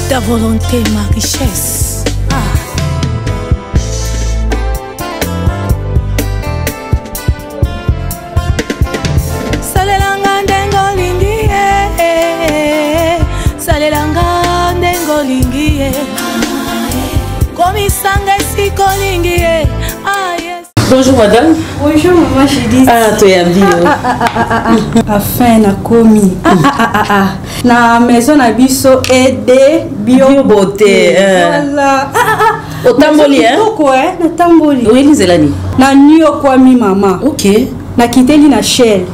Ta volonté, ma richesse. Salelanga ndengo lingi salelanga ndengo lingi komisanga siko lingi Bonjour madame. Bonjour maman chérie. Ah, tu es bien. Enfin na komi. Na maison na biso aide bio beauté. Voilà. Au tamboli hein? Pourquoi na tamboli? Oui, Lizelani. Na nyo kwa mi mama. OK. Na kiteli na shell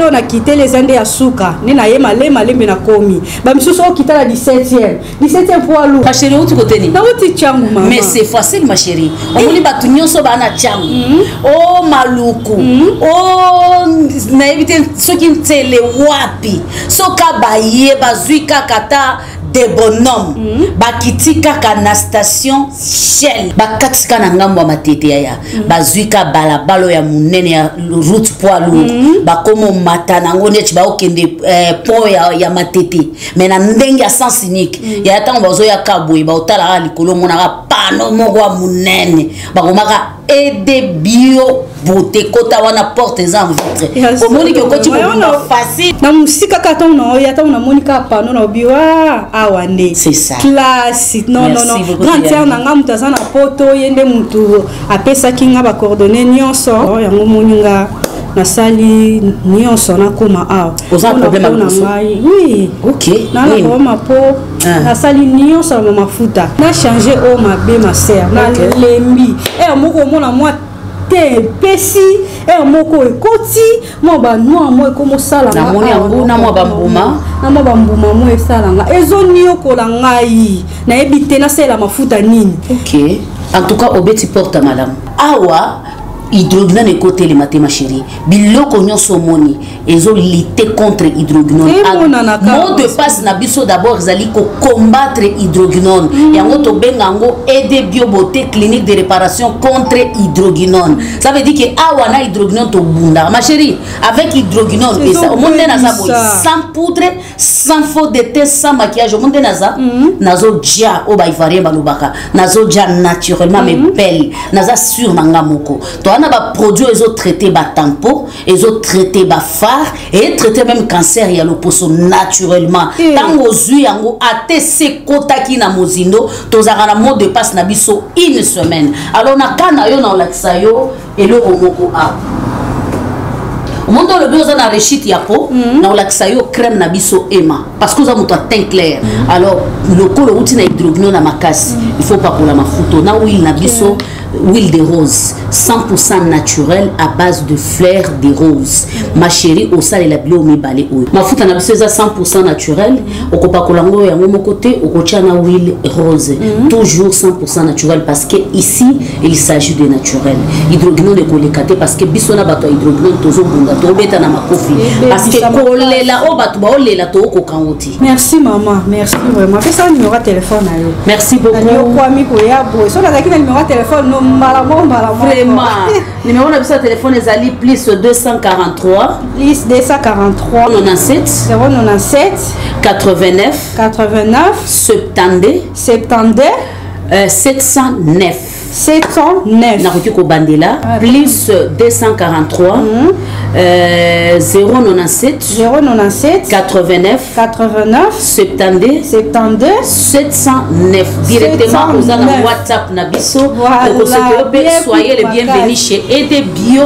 o na kiteli zende ya suka ni na yema lembe na komi ba misusu o kitala 17e poids lourd. Ma chérie, où tu côté ni? Na uti changu mama. Mais c'est facile ma chérie. On moni ba tunyoso ba na changu. Oh maluku. Oh na éviter ceux qui ntele wapi. Soka ba ye bazuika kata des bonhommes. Bakiti kaka na station Shell. Bakatika na ngambo matete ya. Bazuika balabalo ya munene ya route poids lourd. Bakomo matana ngone ti ba okende pont ya matete. Mais na ndenge ya sens unique. Ya tango bazo ya kabwe ba otala likolo monaka pano moko munene. Bakomaka aide bio beauté kota wana porte en vitre. Omoni ke koti ko facile. Na musika katon no ya ta na monika pano na bio awande. C'est ça. Classique. Non. Grand terre na nga mutazana poto yende mutu apesa kinga ba coordonnées nyonso. Yango moninga na sali nyonso na koma awa. Oza problème avec ça? Oui. OK. Na la koma po na sali nyonso na mafuta. Na changer o mabe ma sœur. Na lembi. Moko mona moi te pesi moko ekoti mo ba noa mo ko mosala na moni yango na mo bambuma mo esalanga ezonio kola ngai na ebite na sela mafuta nini. OK. En tout cas obeti porte madame awa hydroquinone et côté les maté ma chérie biloko nyonso moni ezo lutter contre hydroquinone mot de passe na biso d'abord zali ko combattre hydroquinone yango to bengango aider bio beauté clinique de réparation contre hydroquinone. Ça veut dire que awa na hydroquinone to bunda ma chérie avec hydroquinone et ça au monde na za boy sans poudre sans faux de thé sans maquillage au monde na za nazo dia o ba ivarien balubaka nazo dia naturellement mais belle naza sur nanga moko to on a produit les autres traités bas tampon, les autres traités bas phare et traiter même cancer il y a le poisson naturellement. Tant aux yeux yango ATC kotaki na mozindo, tozara na mode de passe na biso une semaine. Alors na kana yo na laksayo et le omoko a. Au monde le besoin na rechit ya po na laksayo crème na biso ema parce que vous avez un teint clair. Alors le col outil na hydroquinone na makasi, il faut pas pour la mafuto na huile na biso huile de rose 100% naturel à base de fleurs de rose. Ma chérie au sale la bio mi balé ou mafuta na biso 100% naturel okopa kolango ya mon côté okotia na huile rose toujours 100% naturel parce que ici il s'agit de naturel. Hydroquinone de kolekate parce que biso na bato hydroquinone tozo bunda to beta na makofi parce que kolela o bato ba olela to okokangoti. Merci maman, merci vraiment. Fais ça numéro de téléphone na yo. Merci beaucoup. Yo kwa mi ko ya boy. So na zaki na numéro de téléphone no vraiment. Numéro de téléphone est ali plus 243 plus 243 97 89 72 709 Naruki Bandela plus 243 097 89 72 709 directement aux WhatsApp Nabiso. Soyez les bienvenus chez Aide Bio.